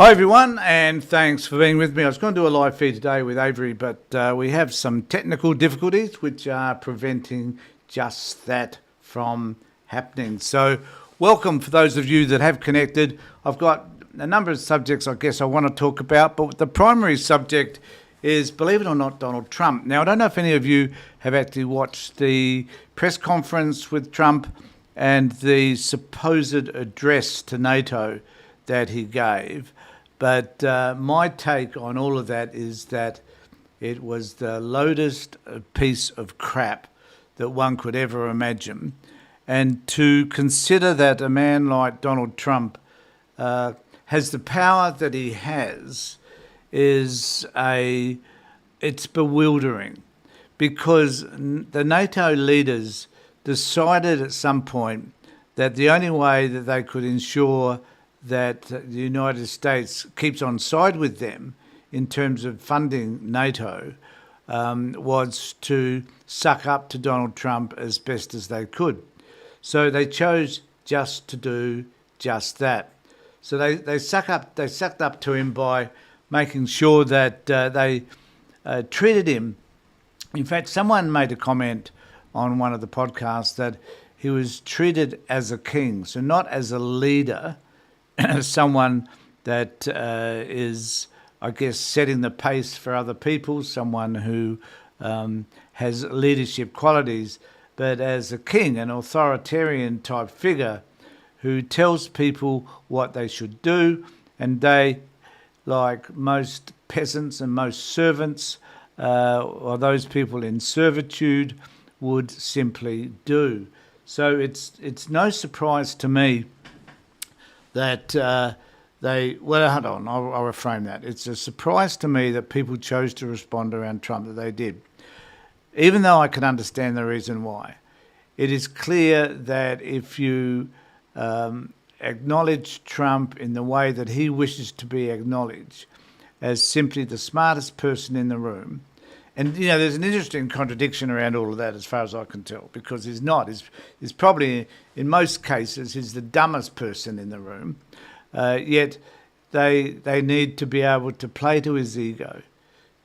Hi everyone, and thanks for being with me. I was going to do a live feed today with Avery, but we have some technical difficulties which are preventing just that from happening. So welcome for those of you that have connected. I've got a number of subjects I guess I want to talk about, but the primary subject is, believe it or not, Donald Trump. Now, I don't know if any of you have actually watched the press conference with Trump and the supposed address to Nato that he gave. But my take on all of that is that it was the lowest piece of crap that one could ever imagine. And to consider that a man like Donald Trump has the power that he has it's bewildering, because the NATO leaders decided at some point that the only way that they could ensure that the United States keeps on side with them in terms of funding NATO was to suck up to Donald Trump as best as they could. So they chose just to do just that. So they sucked up to him by making sure that they treated him. In fact, someone made a comment on one of the podcasts that he was treated as a king, so not as a leader, someone that is, I guess, setting the pace for other people, someone who has leadership qualities, but as a king, an authoritarian type figure who tells people what they should do, and they, like most peasants and most servants, or those people in servitude, would simply do. So it's no surprise to me that hold on, I'll reframe that. It's a surprise to me that people chose to respond around Trump that they did, even though I can understand the reason why. It is clear that if you acknowledge Trump in the way that he wishes to be acknowledged, as simply the smartest person in the room, and, you know, there's an interesting contradiction around all of that as far as I can tell, because he's not. He's probably, in most cases, he's the dumbest person in the room, yet they need to be able to play to his ego,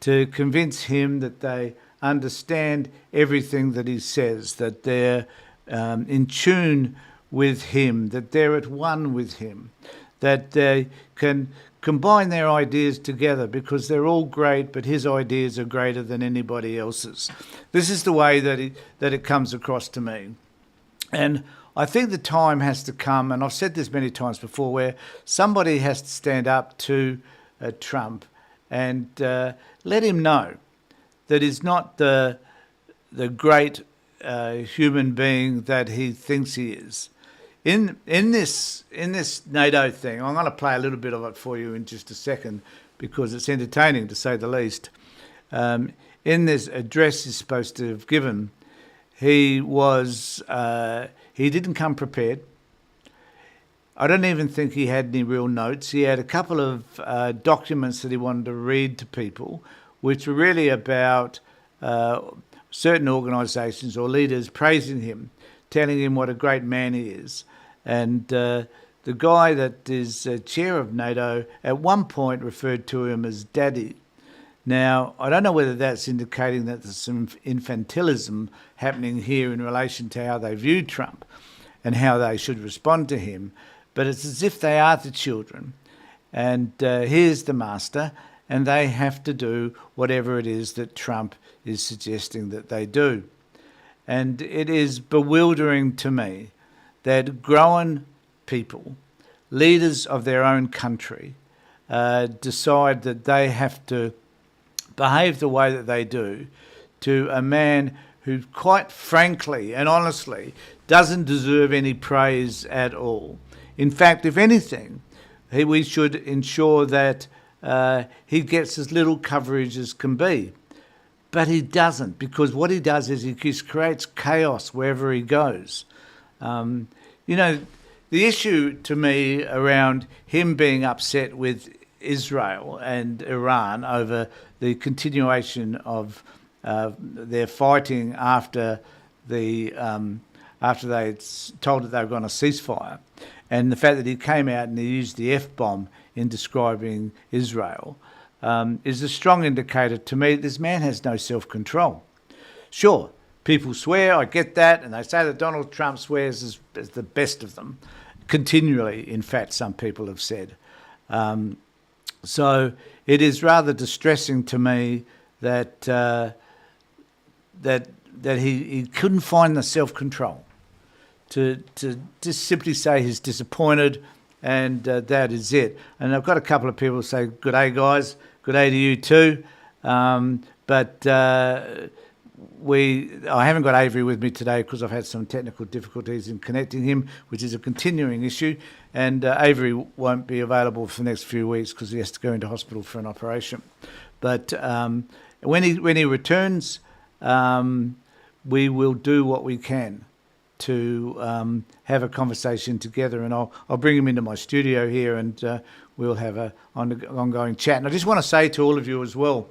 to convince him that they understand everything that he says, that they're in tune with him, that they're at one with him, that they can combine their ideas together because they're all great, but his ideas are greater than anybody else's. This is the way that it comes across to me. And I think the time has to come, and I've said this many times before, where somebody has to stand up to Trump and let him know that he's not the great human being that he thinks he is. In this NATO thing, I'm going to play a little bit of it for you in just a second because it's entertaining to say the least. In this address he's supposed to have given, he didn't come prepared. I don't even think he had any real notes. He had a couple of documents that he wanted to read to people, which were really about certain organisations or leaders praising him, telling him what a great man he is. And the guy that is chair of NATO at one point referred to him as Daddy. Now, I don't know whether that's indicating that there's some infantilism happening here in relation to how they view Trump and how they should respond to him, but it's as if they are the children. And here's the master, and they have to do whatever it is that Trump is suggesting that they do. And it is bewildering to me that grown people, leaders of their own country, decide that they have to behave the way that they do to a man who, quite frankly and honestly, doesn't deserve any praise at all. In fact, if anything, we should ensure that he gets as little coverage as can be. But he doesn't, because what he does is he creates chaos wherever he goes. You know, the issue to me around him being upset with Israel and Iran over the continuation of their fighting after they told that they were going to ceasefire, and the fact that he came out and he used the F-bomb in describing Israel is a strong indicator to me that this man has no self-control. Sure, people swear, I get that, and they say that Donald Trump swears as the best of them, continually, in fact, some people have said. So it is rather distressing to me that he couldn't find the self-control to just simply say he's disappointed, and that is it. And I've got a couple of people who say, good day, guys, good day to you too. But I haven't got Avery with me today because I've had some technical difficulties in connecting him, which is a continuing issue. And Avery won't be available for the next few weeks because he has to go into hospital for an operation. But when he returns, we will do what we can to have a conversation together, and I'll bring him into my studio here, and we'll have an ongoing chat. And I just want to say to all of you as well,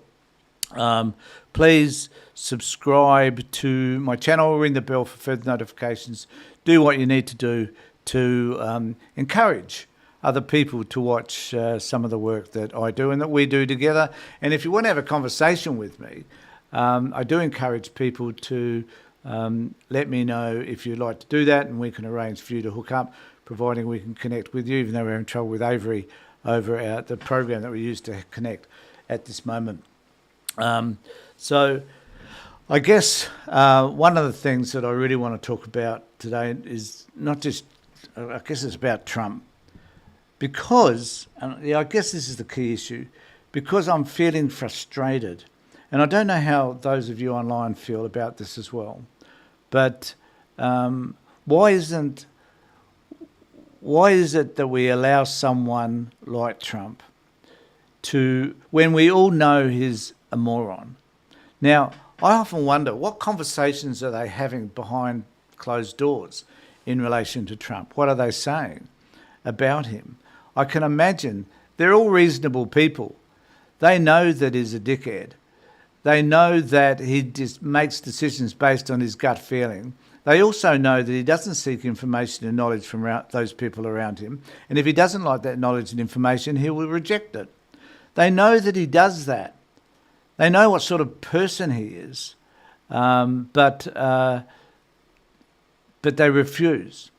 please subscribe to my channel, ring the bell for further notifications, do what you need to do to encourage other people to watch some of the work that I do and that we do together. And if you want to have a conversation with me, I do encourage people to let me know if you'd like to do that, and we can arrange for you to hook up, providing we can connect with you, even though we're in trouble with Avery over at the program that we use to connect at this moment. So I guess one of the things that I really want to talk about today is not just, I guess it's about Trump, because, and I guess this is the key issue, because I'm feeling frustrated. And I don't know how those of you online feel about this as well, but why is it that we allow someone like Trump to, when we all know he's a moron? Now, I often wonder, what conversations are they having behind closed doors in relation to Trump? What are they saying about him? I can imagine they're all reasonable people. They know that he's a dickhead. They know that he just makes decisions based on his gut feeling. They also know that he doesn't seek information and knowledge from those people around him. And if he doesn't like that knowledge and information, he will reject it. They know that he does that. They know what sort of person he is, but they refuse.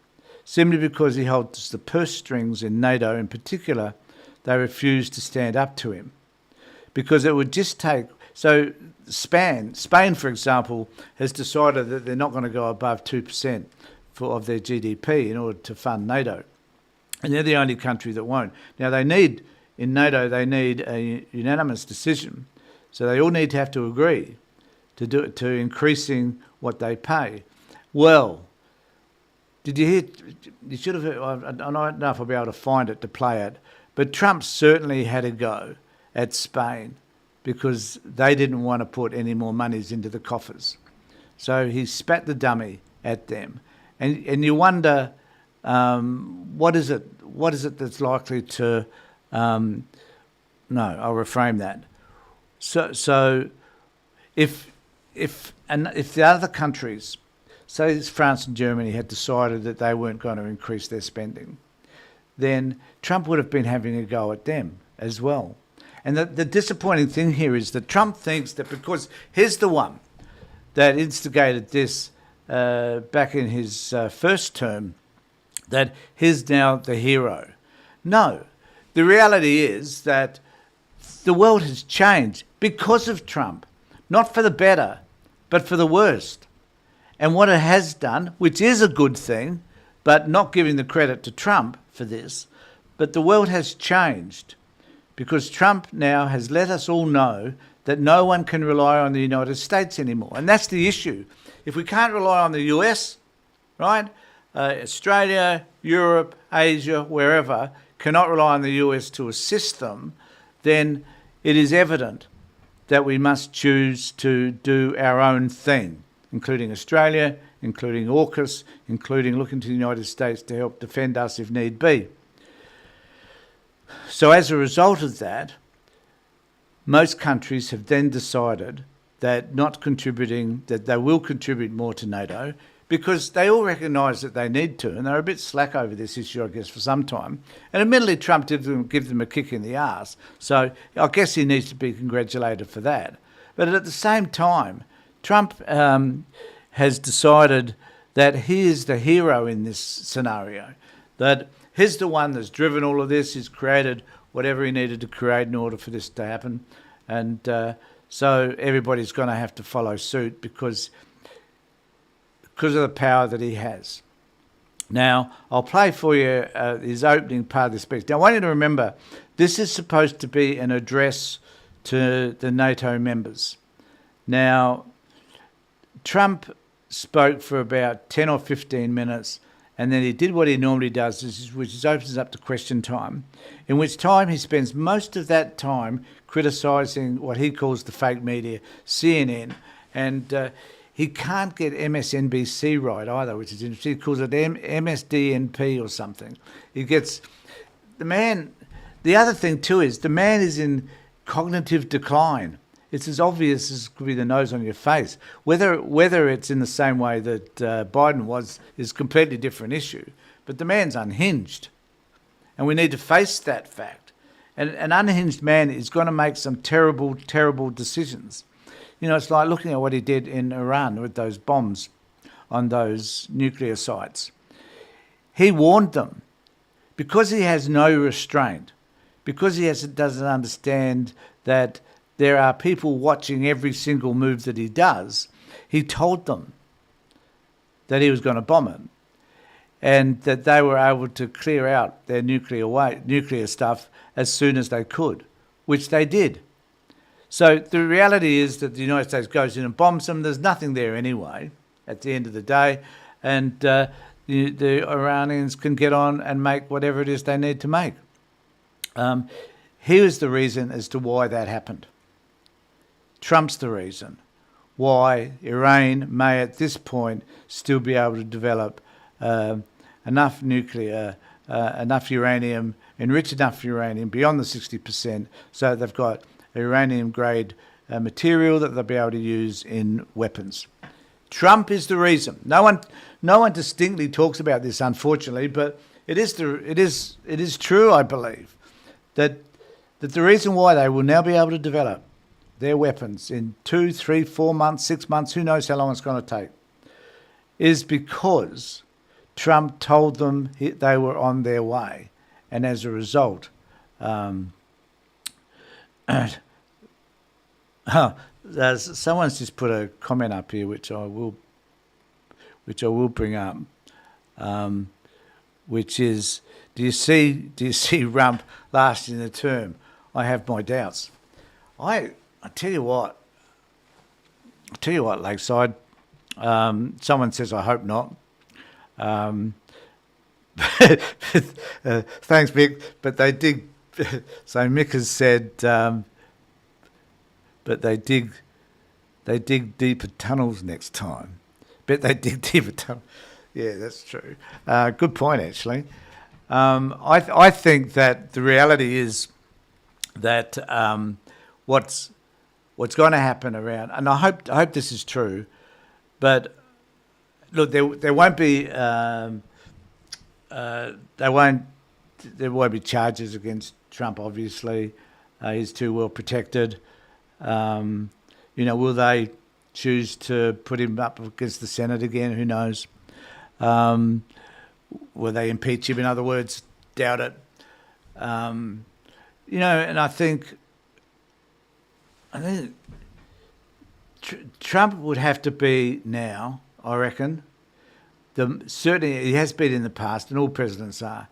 Simply because he holds the purse strings in Nato in particular, they refuse to stand up to him. Because it would just take... So Spain, for example, has decided that they're not going to go above 2% of their GDP in order to fund NATO. And they're the only country that won't. Now, in NATO, they need a unanimous decision. So they all need to have to agree to increasing what they pay. Well, did you hear? You should have heard, I don't know if I'll be able to find it to play it, but Trump certainly had a go at Spain because they didn't want to put any more monies into the coffers. So he spat the dummy at them. And you wonder, what is it that's likely to... no, I'll reframe that. So if the other countries, say France and Germany, had decided that they weren't going to increase their spending, then Trump would have been having a go at them as well. And the disappointing thing here is that Trump thinks that because he's the one that instigated this back in his first term, that he's now the hero. No, the reality is that the world has changed because of Trump, not for the better, but for the worst. And what it has done, which is a good thing, but not giving the credit to Trump for this, but the world has changed because Trump now has let us all know that no one can rely on the United States anymore. And that's the issue. If we can't rely on the US, right, Australia, Europe, Asia, wherever, cannot rely on the US to assist them, then it is evident that we must choose to do our own thing, including Australia, including AUKUS, including looking to the United States to help defend us if need be. So as a result of that, most countries have then decided that that they will contribute more to NATO because they all recognise that they need to, and they're a bit slack over this issue, I guess, for some time. And admittedly, Trump did give them a kick in the arse, so I guess he needs to be congratulated for that. But at the same time, Trump has decided that he is the hero in this scenario, that he's the one that's driven all of this, he's created whatever he needed to create in order for this to happen, and so everybody's going to have to follow suit because of the power that he has. Now, I'll play for you his opening part of the speech. Now, I want you to remember, this is supposed to be an address to the Nato members. Now, Trump spoke for about 10 or 15 minutes, and then he did what he normally does, which is opens up to question time, in which time he spends most of that time criticising what he calls the fake media, CNN, and he can't get MSNBC right either, which is interesting. He calls it MSDNP or something. He gets the man. The other thing too is the man is in cognitive decline. It's as obvious as could be the nose on your face. Whether it's in the same way that Biden was is a completely different issue. But the man's unhinged, and we need to face that fact. And an unhinged man is going to make some terrible, terrible decisions. You know, it's like looking at what he did in Iran with those bombs on those nuclear sites. He warned them because he has no restraint, because he doesn't understand that there are people watching every single move that he does. He told them that he was going to bomb it and that they were able to clear out their nuclear stuff as soon as they could, which they did. So the reality is that the United States goes in and bombs them. There's nothing there anyway at the end of the day. And the Iranians can get on and make whatever it is they need to make. Here's the reason as to why that happened. Trump's the reason why Iran may at this point still be able to develop enough nuclear, enough uranium, enrich enough uranium beyond the 60%, so they've got uranium-grade material that they'll be able to use in weapons. Trump is the reason. No one distinctly talks about this, unfortunately, but it is true, I believe, that the reason why they will now be able to develop their weapons in 2, 3, 4 months, 6 months, who knows how long it's going to take, is because Trump told them they were on their way, and as a result, someone's just put a comment up here, which I will bring up, which is, do you see Rump lasting the term? I have my doubts. I tell you what, Lakeside. Someone says I hope not. Thanks, Mick. But they dig. So Mick has said. But they dig deeper tunnels next time. Bet they dig deeper tunnels. Yeah, that's true. Good point, actually. I think that the reality is that what's going to happen around, and I hope this is true, but look, there won't be there won't be charges against Trump. Obviously, he's too well protected. Will they choose to put him up against the Senate again? Who knows? Will they impeach him? In other words, doubt it. And I think Trump would have to be now, I reckon. Certainly he has been in the past, and all presidents are,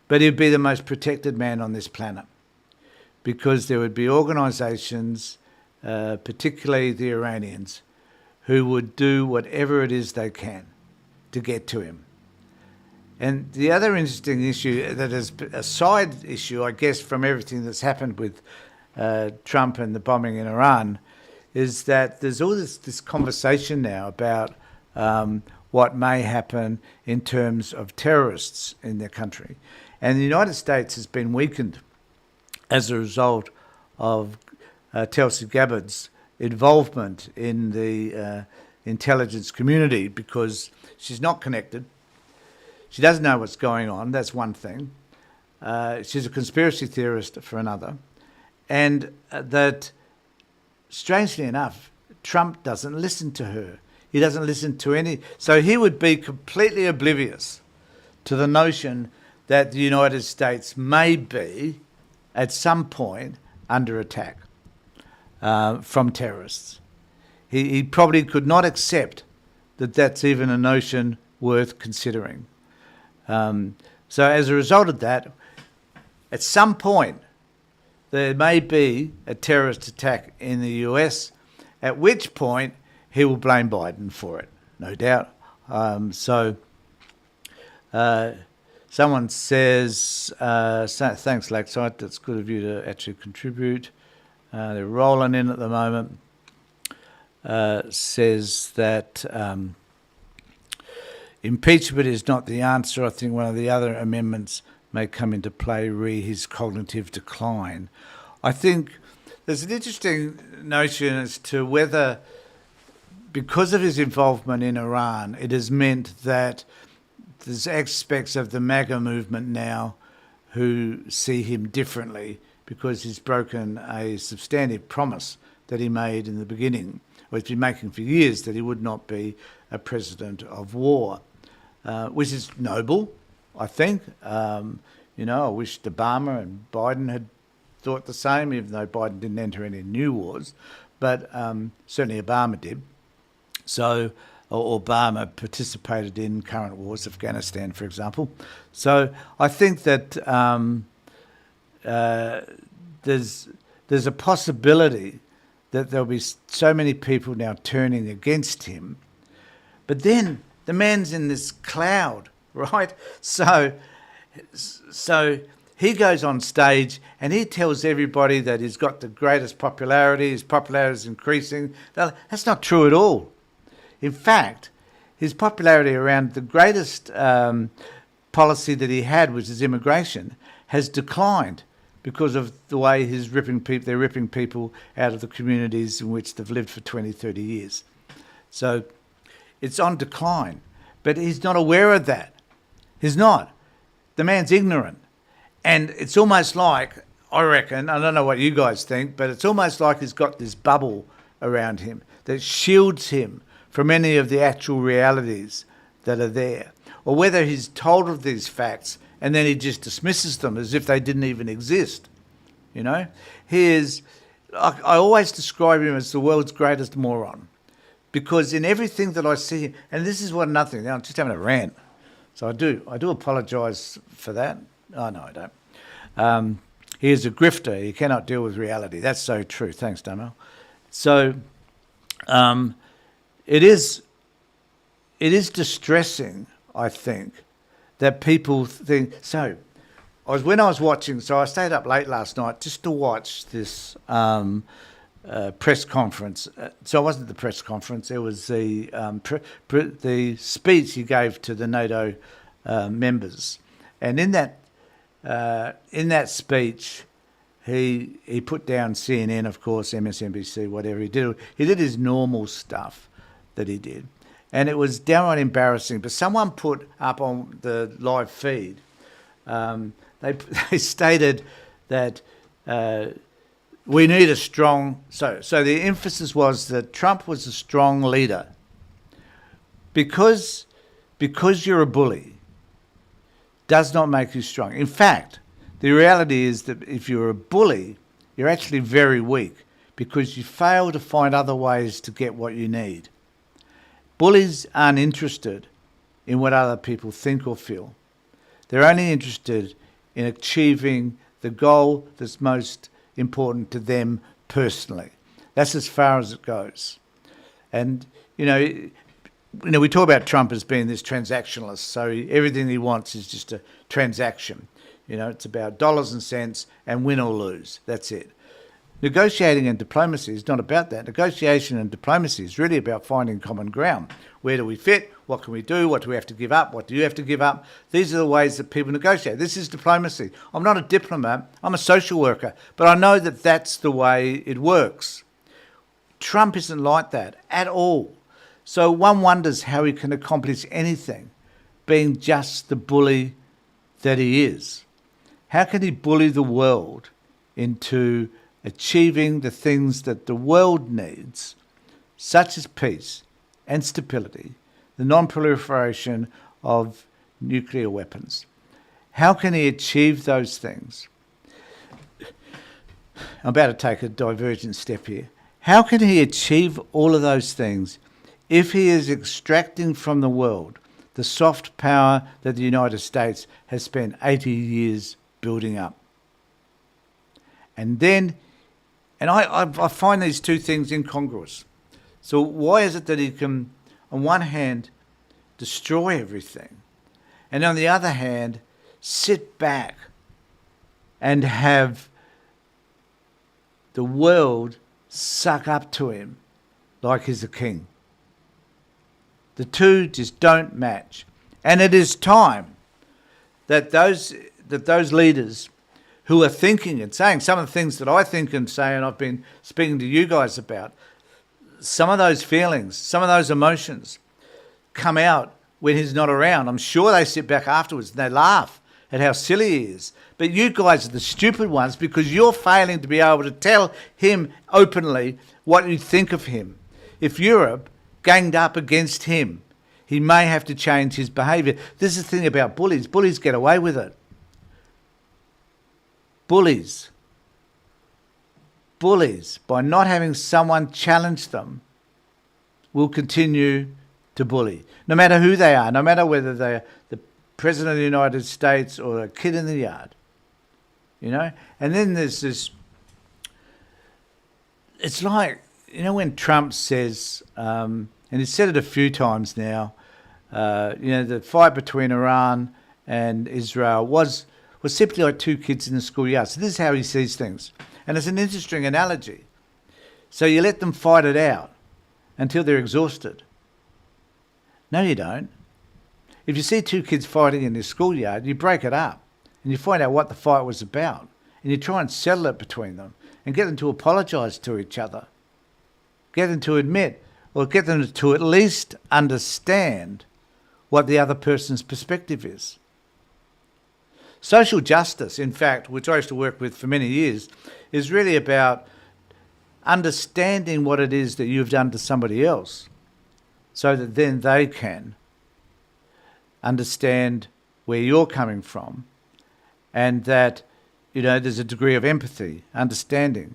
but he'd be the most protected man on this planet because there would be organisations, particularly the Iranians, who would do whatever it is they can to get to him. And the other interesting issue that is a side issue, I guess, from everything that's happened with Trump and the bombing in Iran, is that there's all this conversation now about what may happen in terms of terrorists in their country. And the United States has been weakened as a result of Tulsi Gabbard's involvement in the intelligence community because she's not connected. She doesn't know what's going on. That's one thing. She's a conspiracy theorist for another. And that, strangely enough, Trump doesn't listen to her. He doesn't listen to any. So he would be completely oblivious to the notion that the United States may be, at some point, under attack from terrorists. He probably could not accept that that's even a notion worth considering. So as a result of that, at some point, there may be a terrorist attack in the US, at which point he will blame Biden for it, no doubt. Someone says, thanks, Lakeside, that's good of you to actually contribute. They're rolling in at the moment. Says that impeachment is not the answer. I think one of the other amendments may come into play, his cognitive decline. I think there's an interesting notion as to whether, because of his involvement in Iran, it has meant that there's aspects of the MAGA movement now who see him differently because he's broken a substantive promise that he made in the beginning, or he's been making for years, that he would not be a president of war, which is noble, I think. I wish Obama and Biden had thought the same, even though Biden didn't enter any new wars, but certainly Obama did. So Obama participated in current wars, Afghanistan, for example. So I think that there's a possibility that there'll be so many people now turning against him. But then the man's in this cloud, right? So he goes on stage and he tells everybody that he's got the greatest popularity, his popularity is increasing. That's not true at all. In fact, his popularity around the greatest policy that he had, which is immigration, has declined because of the way they're ripping people out of the communities in which they've lived for 20, 30 years. So it's on decline. But he's not aware of that. He's not. The man's ignorant. And it's almost like, I reckon, I don't know what you guys think, but it's almost like he's got this bubble around him that shields him from any of the actual realities that are there. Or whether he's told of these facts and then he just dismisses them as if they didn't even exist. He is, I always describe him as the world's greatest moron. Because in everything that I see, and this is nothing, now I'm just having a rant. So I do apologise for that. Oh, no, I don't. He is a grifter. He cannot deal with reality. That's so true. Thanks, Damo. So it is distressing, I think, that people think. So when I was watching, so I stayed up late last night just to watch this press conference. So it wasn't the press conference. It was the speech he gave to the Nato members. And in that speech, he put down CNN, of course, MSNBC, whatever he did. He did his normal stuff that he did. And it was downright embarrassing. But someone put up on the live feed, they stated that we need a strong... So the emphasis was that Trump was a strong leader. Because you're a bully does not make you strong. In fact, the reality is that if you're a bully, you're actually very weak because you fail to find other ways to get what you need. Bullies aren't interested in what other people think or feel. They're only interested in achieving the goal that's most important to them personally. That's as far as it goes. And, we talk about Trump as being this transactionalist, so everything he wants is just a transaction. It's about dollars and cents and win or lose. That's it. Negotiating and diplomacy is not about that. Negotiation and diplomacy is really about finding common ground. Where do we fit? What can we do? What do we have to give up? What do you have to give up? These are the ways that people negotiate. This is diplomacy. I'm not a diplomat. I'm a social worker. But I know that that's the way it works. Trump isn't like that at all. So one wonders how he can accomplish anything, being just the bully that he is. How can he bully the world into achieving the things that the world needs, such as peace and stability, the non-proliferation of nuclear weapons? How can he achieve those things? I'm about to take a divergent step here. How can he achieve all of those things if he is extracting from the world the soft power that the United States has spent 80 years building up? And then, and I find these two things incongruous. So why is it that he can, on one hand, destroy everything, and on the other hand, sit back and have the world suck up to him like he's a king? The two just don't match. And it is time that those leaders who are thinking and saying some of the things that I think and say, and I've been speaking to you guys about, some of those feelings, some of those emotions come out when he's not around. I'm sure they sit back afterwards and they laugh at how silly he is. But you guys are the stupid ones because you're failing to be able to tell him openly what you think of him. If Europe ganged up against him, he may have to change his behaviour. This is the thing about bullies. Bullies get away with it. Bullies, by not having someone challenge them, will continue to bully. No matter who they are, no matter whether they're the President of the United States or a kid in the yard. You know? And then there's this, it's like, you know, when Trump says, and he's said it a few times now, the fight between Iran and Israel was simply like two kids in the schoolyard. So this is how he sees things. And it's an interesting analogy. So you let them fight it out until they're exhausted. No, you don't. If you see two kids fighting in the schoolyard, you break it up and you find out what the fight was about. And you try and settle it between them and get them to apologise to each other. Get them to admit, or get them to at least understand what the other person's perspective is. Social justice, in fact, which I used to work with for many years, is really about understanding what it is that you've done to somebody else so that then they can understand where you're coming from, and that, you know, there's a degree of empathy, understanding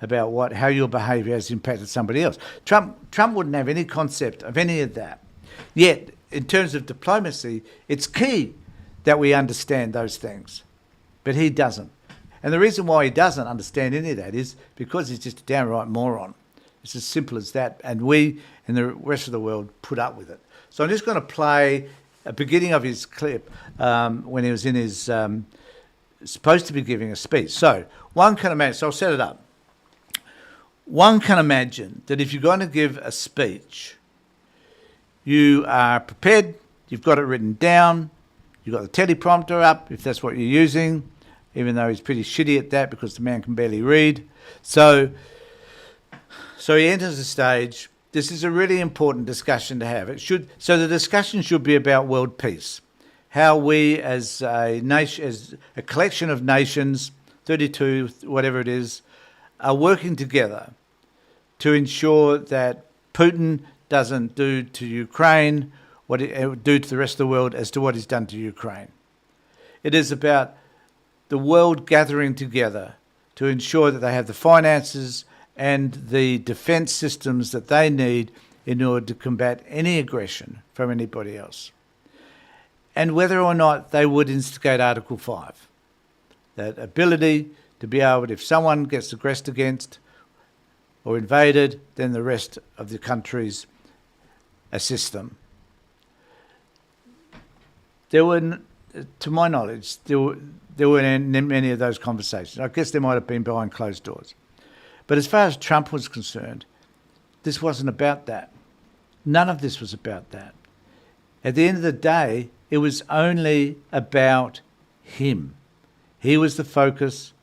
about how your behaviour has impacted somebody else. Trump wouldn't have any concept of any of that. Yet, in terms of diplomacy, it's key that we understand those things. But he doesn't. And the reason why he doesn't understand any of that is because he's just a downright moron. It's as simple as that. And we and the rest of the world put up with it. So I'm just going to play a beginning of his clip when he was in his, supposed to be giving a speech. So one can imagine, so I'll set it up. One can imagine that if you're going to give a speech, you are prepared, you've got it written down, you've got the teleprompter up, if that's what you're using, even though he's pretty shitty at that because the man can barely read. So he enters the stage. This is a really important discussion to have. So the discussion should be about world peace, how we as a nation, as a collection of nations, 32, whatever it is, are working together to ensure that Putin doesn't do to Ukraine what it would do to the rest of the world as to what he's done to Ukraine. It is about the world gathering together to ensure that they have the finances and the defence systems that they need in order to combat any aggression from anybody else. And whether or not they would instigate Article 5, that ability to be able to, if someone gets aggressed against or invaded, then the rest of the countries assist them. There were, to my knowledge, there weren't many of those conversations. I guess there might have been behind closed doors. But as far as Trump was concerned, this wasn't about that. None of this was about that. At the end of the day, it was only about him. He was the focus.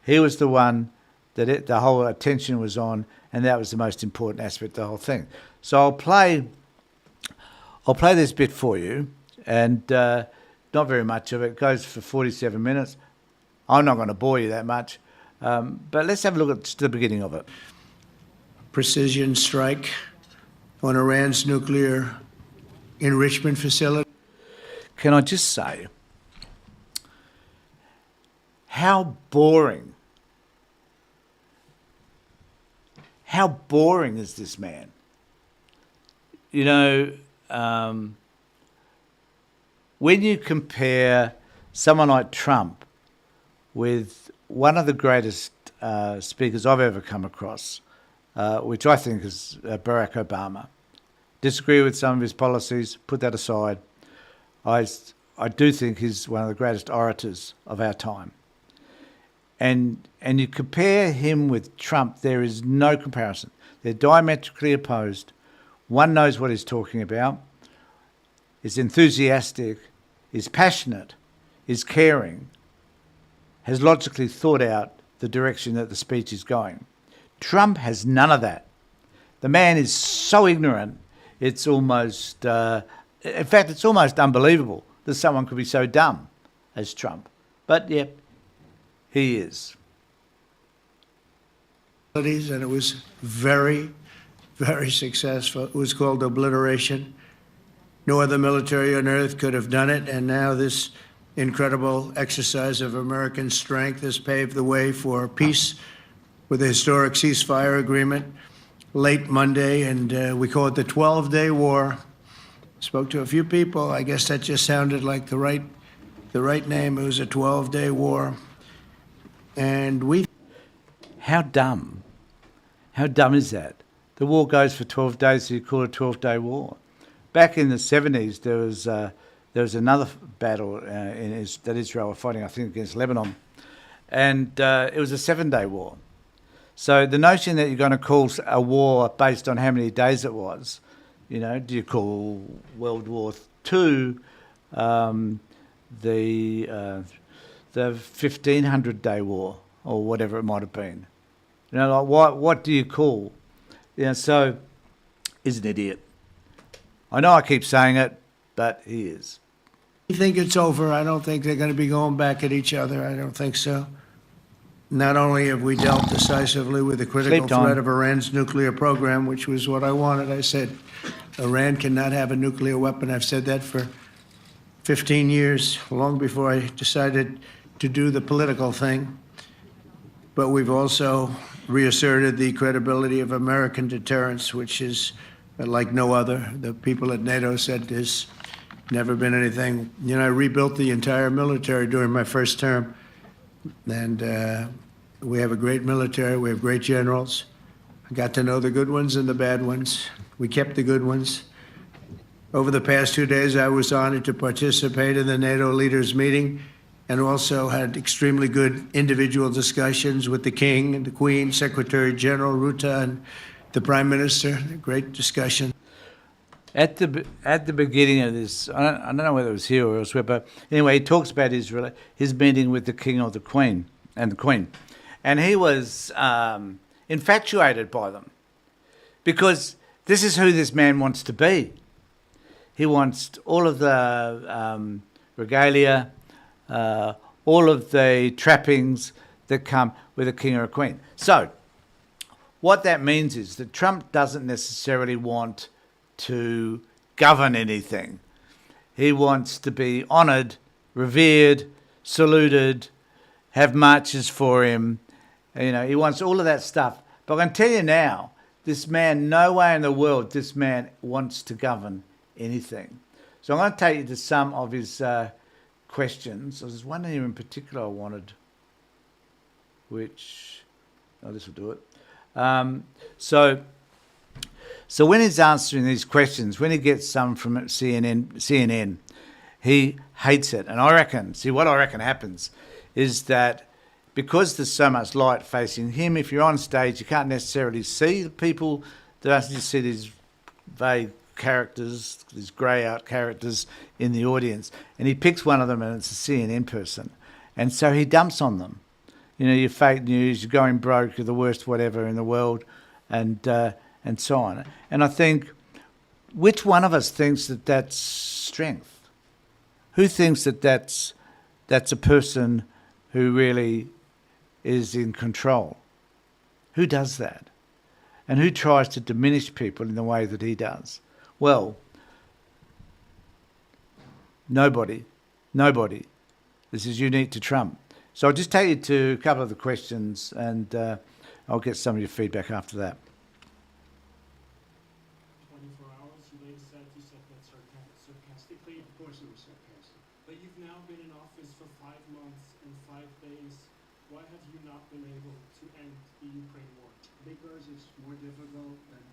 He was the one that the whole attention was on, and that was the most important aspect of the whole thing. So I'll play I'll play this bit for you, and not very much of it. It goes for 47 minutes. I'm not going to bore you that much, but let's have a look at just the beginning of it. Precision strike on Iran's nuclear enrichment facility. Can I just say, how boring is this man? You know, when you compare someone like Trump with one of the greatest speakers I've ever come across, which I think is Barack Obama. Disagree with some of his policies, put that aside. I do think he's one of the greatest orators of our time. And you compare him with Trump, there is no comparison. They're diametrically opposed. One knows what he's talking about, is enthusiastic, is passionate, is caring, has logically thought out the direction that the speech is going. Trump has none of that. The man is so ignorant, it's almost, in fact, it's almost unbelievable that someone could be so dumb as Trump. But, yeah, he is. And it was very, very successful. It was called obliteration. No other military on earth could have done it. And now this incredible exercise of American strength has paved the way for peace with a historic ceasefire agreement late Monday. And we call it the 12-day war. Spoke to a few people. I guess that just sounded like the right name. It was a 12-day war. And we... How dumb? How dumb is that? The war goes for 12 days, so you call it a 12-day war. Back in the 70s, there was another battle that Israel were fighting, I think, against Lebanon, and it was a 7-day war. So the notion that you're going to call a war based on how many days it was, you know, do you call World War II the 1500-day war or whatever it might have been? You know, like what do you call? You know, so he's an idiot. I know I keep saying it, but he is. You think it's over? I don't think they're going to be going back at each other. I don't think so. Not only have we dealt decisively with the critical threat of Iran's nuclear program, which was what I wanted. I said, Iran cannot have a nuclear weapon. I've said that for 15 years, long before I decided to do the political thing. But we've also reasserted the credibility of American deterrence, which is like no other. The people at Nato said there's never been anything. You know, I rebuilt the entire military during my first term. And we have a great military. We have great generals. I got to know the good ones and the bad ones. We kept the good ones. Over the past 2 days, I was honored to participate in the NATO leaders meeting and also had extremely good individual discussions with the King and the Queen, Secretary General Ruta, and the Prime Minister. A great discussion. At the beginning of this, I don't know whether it was here or elsewhere, but anyway, he talks about his meeting with the King or the Queen and the Queen. And he was infatuated by them because this is who this man wants to be. He wants all of the regalia, all of the trappings that come with a king or a queen. So what that means is that Trump doesn't necessarily want to govern anything. He wants to be honoured, revered, saluted, have marches for him. You know, he wants all of that stuff. But I can tell you now, this man, no way in the world, this man wants to govern anything. So I'm going to take you to some of his questions. There's one here in particular I wanted, which, this will do it. So when he's answering these questions, when he gets some from CNN, he hates it. And I reckon happens is that because there's so much light facing him, if you're on stage, you can't necessarily see the people. You just see these vague characters, these grey out characters in the audience. And he picks one of them and it's a CNN person. And so he dumps on them. You know, you're fake news, you're going broke, you're the worst whatever in the world, and so on. And I think which one of us thinks that that's strength? Who thinks that that's a person who really is in control? Who does that? And who tries to diminish people in the way that he does? Well, nobody. Nobody. This is unique to Trump. So I'll just take you to a couple of the questions, and I'll get some of your feedback after that. 24 hours, you later said that sarcastically. Of course it was sarcastic. But you've now been in office for 5 months and 5 days. Why have you not been able to end the Ukraine war? Because it's more difficult than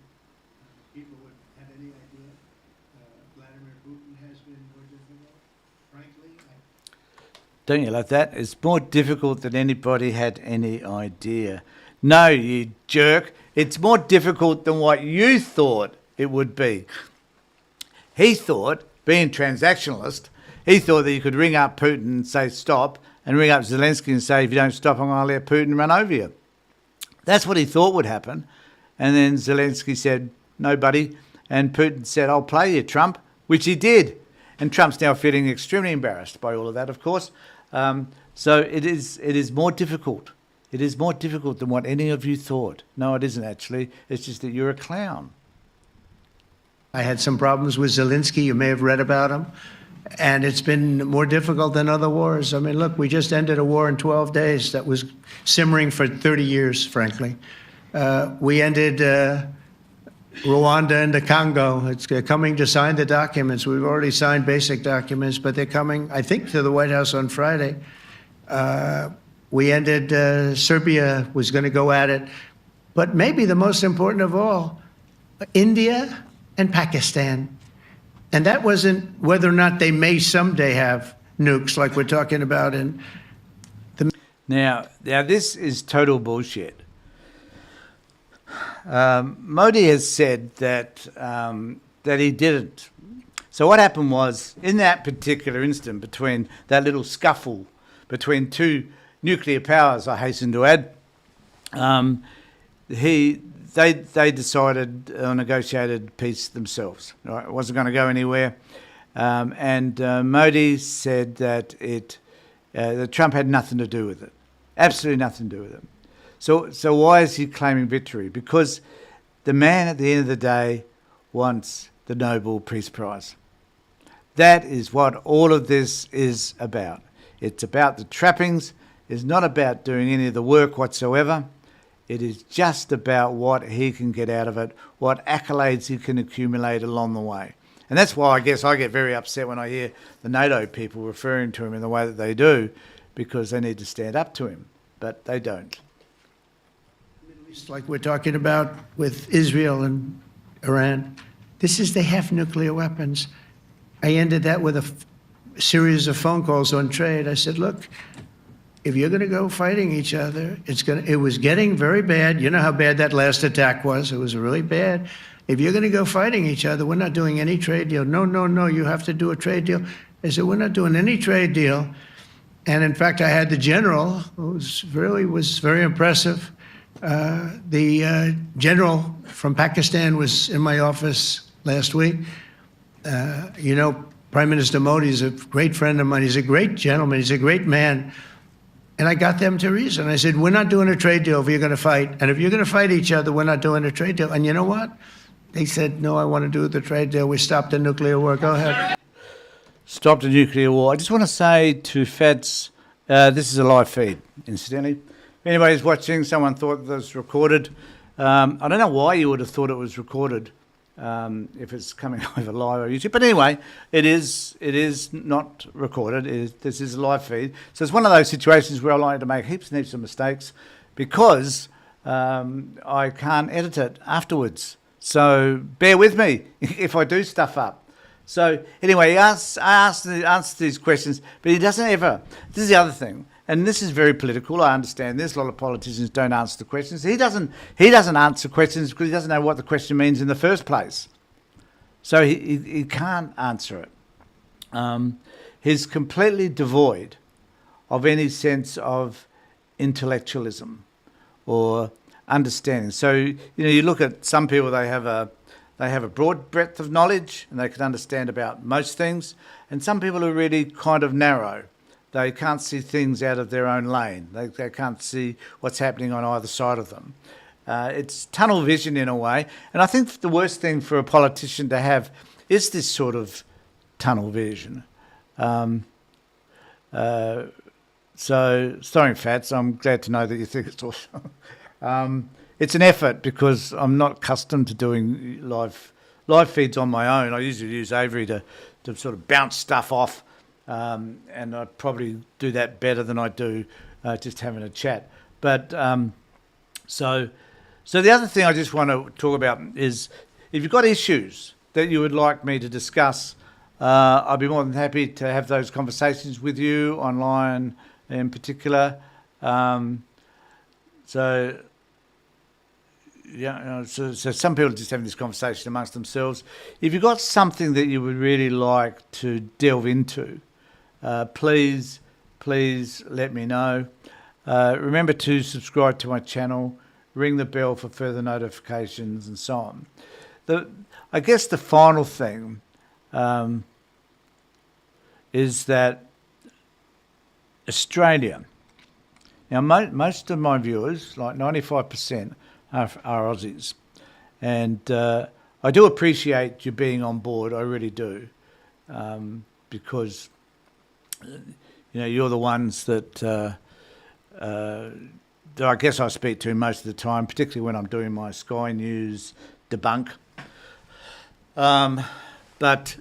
people would have any idea. Vladimir Putin has been more difficult. Frankly, Don't you love that? It's more difficult than anybody had any idea. No, you jerk. It's more difficult than what you thought it would be. He thought, being transactionalist, he thought that you could ring up Putin and say stop, and ring up Zelensky and say, if you don't stop, I'm going to let Putin run over you. That's what he thought would happen. And then Zelensky said, no, buddy. And Putin said, I'll play you, Trump, which he did. And Trump's now feeling extremely embarrassed by all of that, of course. So it is more difficult. It is more difficult than what any of you thought. No, it isn't actually. It's just that you're a clown. I had some problems with Zelensky. You may have read about him. And it's been more difficult than other wars. I mean, look, we just ended a war in 12 days that was simmering for 30 years, frankly. We ended Rwanda and the Congo. It's coming to sign the documents. We've already signed basic documents, but they're coming, I think, to the White House on Friday. We ended Serbia was going to go at it. But maybe the most important of all, India and Pakistan. And that wasn't whether or not they may someday have nukes like we're talking about in the... Now this is total bullshit. Modi has said that he didn't. So what happened was, in that particular instant, between that little scuffle between two nuclear powers, I hasten to add, they decided on negotiated peace themselves. Right? It wasn't going to go anywhere, and Modi said that that Trump had nothing to do with it, absolutely nothing to do with it. So why is he claiming victory? Because the man at the end of the day wants the Nobel Peace Prize. That is what all of this is about. It's about the trappings. It's not about doing any of the work whatsoever. It is just about what he can get out of it, what accolades he can accumulate along the way. And that's why I guess I get very upset when I hear the Nato people referring to him in the way that they do, because they need to stand up to him, but they don't. Like we're talking about with Israel and Iran, they have nuclear weapons. I ended that with a series of phone calls on trade. I said, look, if you're going to go fighting each other, it was getting very bad. You know how bad that last attack was. It was really bad. If you're going to go fighting each other, we're not doing any trade deal. No, you have to do a trade deal. I said, we're not doing any trade deal. And in fact, I had the general, who was very impressive. The general from Pakistan was in my office last week. Prime Minister Modi is a great friend of mine. He's a great gentleman. He's a great man. And I got them to reason. I said, we're not doing a trade deal if you're going to fight. And if you're going to fight each other, we're not doing a trade deal. And you know what? They said, no, I want to do the trade deal. We stopped the nuclear war. Go ahead. Stop the nuclear war. I just want to say to Feds, this is a live feed, incidentally. If anybody's watching, someone thought that it was recorded. I don't know why you would have thought it was recorded if it's coming over live on YouTube. But anyway, it is not recorded. This is a live feed. So it's one of those situations where I like to make heaps and heaps of mistakes because I can't edit it afterwards. So bear with me if I do stuff up. So anyway, he answers these questions, but he doesn't ever. This is the other thing. And this is very political. I understand this. A lot of politicians don't answer the questions. He doesn't answer questions because he doesn't know what the question means in the first place. So he can't answer it. He's completely devoid of any sense of intellectualism or understanding. So, you look at some people, they have They have a broad breadth of knowledge and they can understand about most things. And some people are really kind of narrow. They can't see things out of their own lane. They can't see what's happening on either side of them. It's tunnel vision in a way. And I think the worst thing for a politician to have is this sort of tunnel vision. So, sorry, Fats, I'm glad to know that you think it's awesome. It's an effort because I'm not accustomed to doing live feeds on my own. I usually use Avery to sort of bounce stuff off, and I probably do that better than I do just having a chat. But so the other thing I just want to talk about is if you've got issues that you would like me to discuss, I'd be more than happy to have those conversations with you online in particular. So some people are just having this conversation amongst themselves. If you've got something that you would really like to delve into, please let me know. Remember to subscribe to my channel, ring the bell for further notifications and so on. I guess the final thing is that Australia. Now, most of my viewers, like 95%, are Aussies. And I do appreciate you being on board, I really do, because you're the ones that I guess I speak to most of the time, particularly when I'm doing my Sky News debunk. But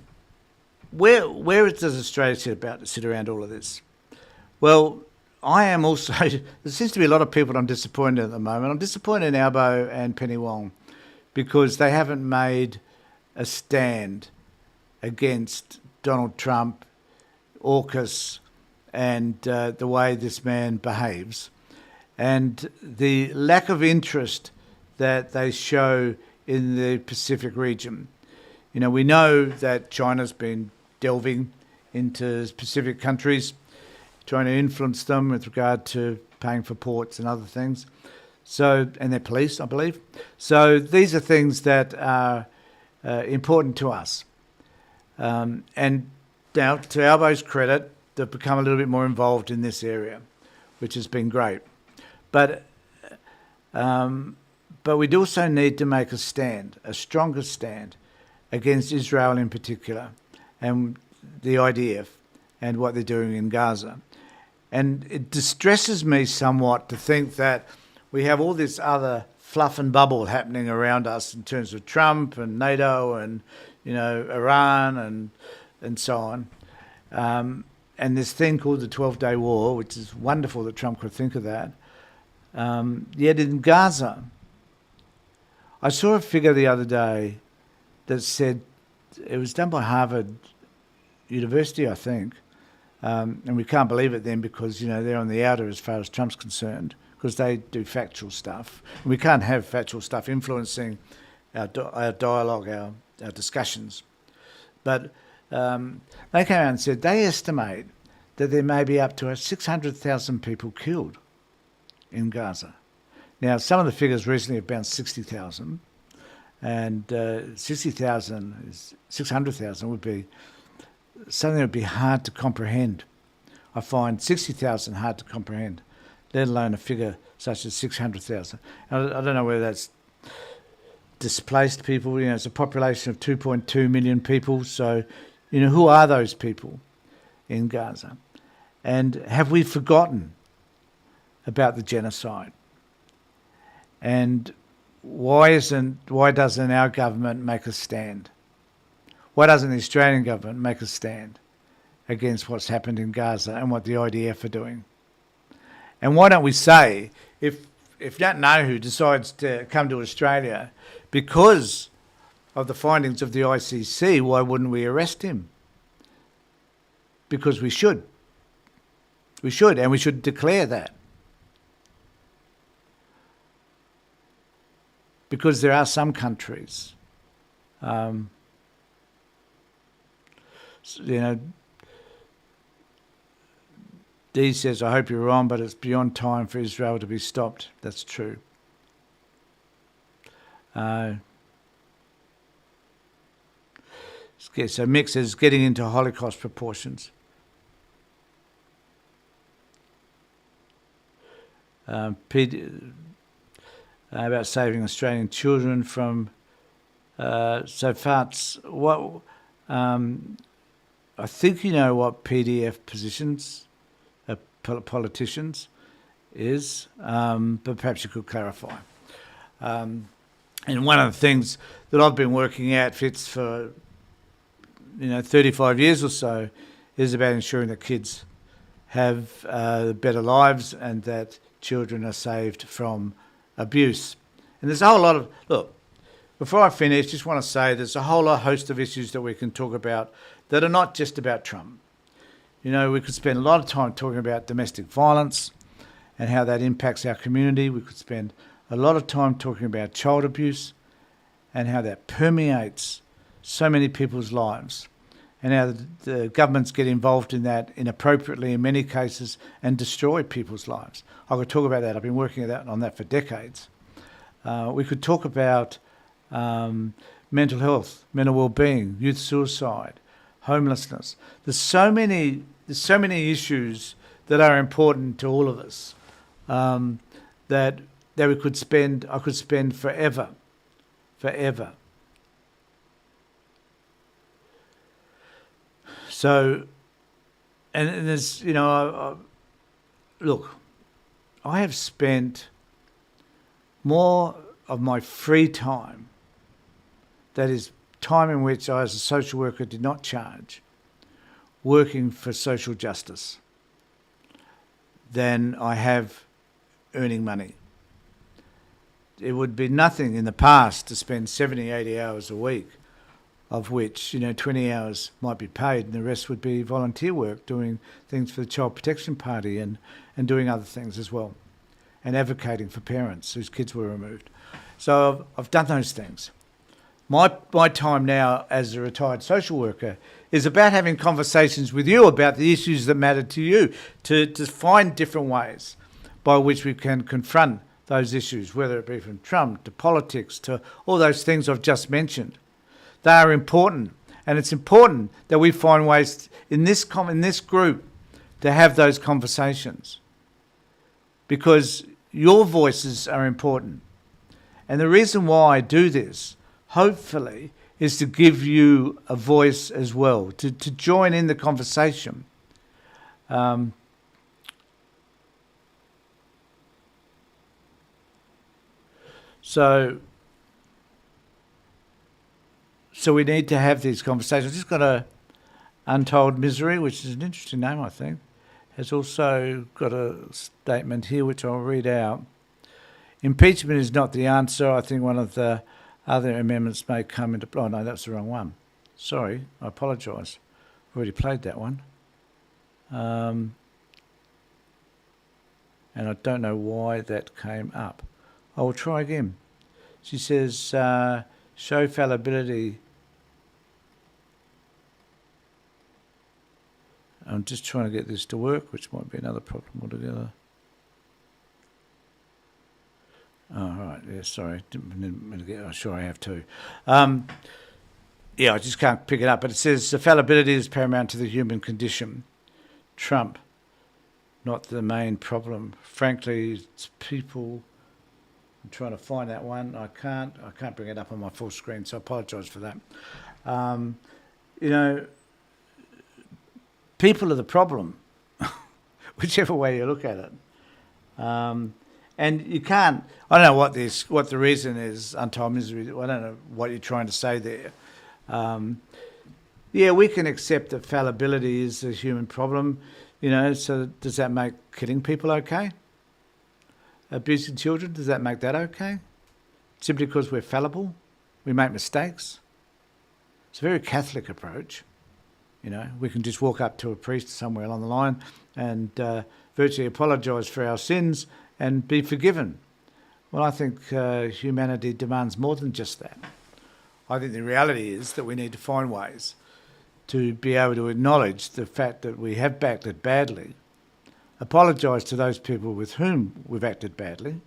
where does Australia sit around all of this? Well, I am also, there seems to be a lot of people I'm disappointed at the moment. I'm disappointed in Albo and Penny Wong because they haven't made a stand against Donald Trump, AUKUS, and the way this man behaves, and the lack of interest that they show in the Pacific region. We know that China's been delving into Pacific countries, trying to influence them with regard to paying for ports and other things. So, and their police, I believe. So these are things that are important to us. And now, to Albo's credit, they've become a little bit more involved in this area, which has been great. But we'd also need to make a stand, a stronger stand, against Israel in particular, and the IDF, and what they're doing in Gaza. And it distresses me somewhat to think that we have all this other fluff and bubble happening around us in terms of Trump and NATO and, Iran and so on. And this thing called the 12-Day War, which is wonderful that Trump could think of that. Yet in Gaza, I saw a figure the other day that said, it was done by Harvard University, I think, and we can't believe it then because, they're on the outer as far as Trump's concerned, because they do factual stuff. And we can't have factual stuff influencing our dialogue, our discussions. But they came out and said they estimate that there may be up to 600,000 people killed in Gaza. Now, some of the figures recently have bounced 60,000, and 60,000 is 600,000 would be something that would be hard to comprehend. I find 60,000 hard to comprehend, let alone a figure such as 600,000. I don't know whether that's displaced people. It's a population of 2.2 million people. So, who are those people in Gaza? And have we forgotten about the genocide? And why doesn't our government make a stand? Why doesn't the Australian government make a stand against what's happened in Gaza and what the IDF are doing? And why don't we say, if Netanyahu decides to come to Australia because of the findings of the ICC, why wouldn't we arrest him? Because we should. We should, and we should declare that. Because there are some countries, Dee says, I hope you're wrong, but it's beyond time for Israel to be stopped. That's true. So Mick says getting into Holocaust proportions. About saving Australian children from so farts. What I think you know what PDF positions, politicians, is, but perhaps you could clarify. And one of the things that I've been working at, Fitz, for 35 years or so, is about ensuring that kids have better lives and that children are saved from abuse. And there's a whole lot of, look, before I finish, just want to say there's a whole host of issues that we can talk about that are not just about Trump. We could spend a lot of time talking about domestic violence and how that impacts our community. We could spend a lot of time talking about child abuse and how that permeates so many people's lives, and how the governments get involved in that inappropriately in many cases and destroy people's lives. I could talk about that. I've been working on that for decades. We could talk about mental health, mental well-being, youth suicide, homelessness. There's so many issues that are important to all of us that I could spend forever. So, and there's, look, I have spent more of my free time, that is time in which I as a social worker did not charge, working for social justice, than I have earning money. It would be nothing in the past to spend 70, 80 hours a week, of which 20 hours might be paid and the rest would be volunteer work, doing things for the Child Protection Party and doing other things as well, and advocating for parents whose kids were removed. So I've done those things. My time now as a retired social worker is about having conversations with you about the issues that matter to you, to find different ways by which we can confront those issues, whether it be from Trump to politics to all those things I've just mentioned. They are important, and it's important that we find ways in this group to have those conversations, because your voices are important. And the reason why I do this, hopefully, is to give you a voice as well, to join in the conversation. So we need to have these conversations. I've just got a Untold Misery, which is an interesting name, I think, has also got a statement here which I'll read out. Impeachment is not the answer. I think one of the other amendments may come into... Oh, no, that's the wrong one. Sorry, I apologise. I've already played that one. And I don't know why that came up. I will try again. She says, show fallibility. I'm just trying to get this to work, which might be another problem altogether. Oh, right. Yeah, sorry. I'm sure I have too. I just can't pick it up. But it says fallibility is paramount to the human condition. Trump, not the main problem. Frankly, it's people. I'm trying to find that one. I can't bring it up on my full screen, so I apologise for that. People are the problem, whichever way you look at it. And you can't. I don't know what the reason is. Untold Misery. I don't know what you're trying to say there. We can accept that fallibility is a human problem. So does that make killing people okay? Abusing children, does that make that okay? Simply because we're fallible, we make mistakes. It's a very Catholic approach. We can just walk up to a priest somewhere along the line and virtually apologise for our sins and be forgiven. Well, I think humanity demands more than just that. I think the reality is that we need to find ways to be able to acknowledge the fact that we have acted badly, apologise to those people with whom we've acted badly,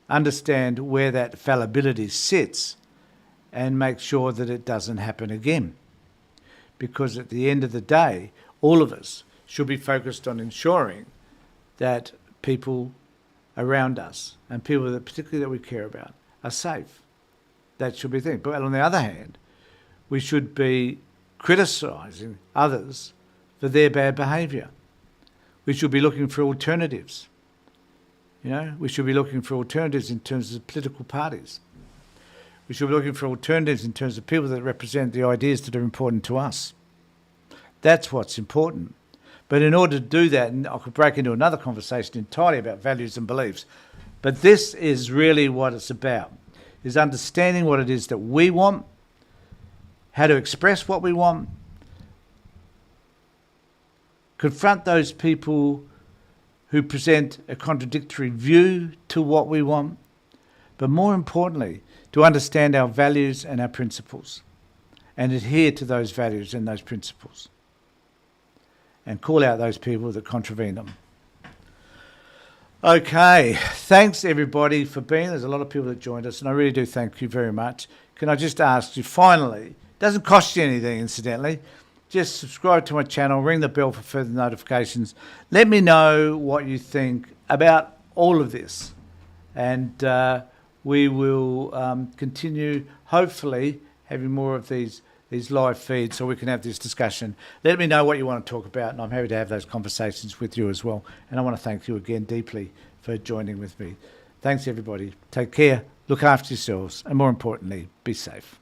understand where that fallibility sits, and make sure that it doesn't happen again. because at the end of the day, all of us should be focused on ensuring that people around us and people that particularly that we care about are safe. That should be the thing. But on the other hand, we should be criticising others for their bad behaviour. We should be looking for alternatives. We should be looking for alternatives in terms of political parties. We should be looking for alternatives in terms of people that represent the ideas that are important to us. That's what's important. But in order to do that, and I could break into another conversation entirely about values and beliefs, but this is really what it's about, is understanding what it is that we want, how to express what we want, confront those people who present a contradictory view to what we want, but more importantly, to understand our values and our principles and adhere to those values and those principles and call out those people that contravene them. Okay, thanks everybody for being. There's a lot of people that joined us and I really do thank you very much. Can I just ask you finally, it doesn't cost you anything incidentally, just subscribe to my channel, ring the bell for further notifications. Let me know what you think about all of this. And we will continue, hopefully, having more of these live feeds so we can have this discussion. Let me know what you want to talk about, and I'm happy to have those conversations with you as well. And I want to thank you again deeply for joining with me. Thanks, everybody. Take care, look after yourselves, and more importantly, be safe.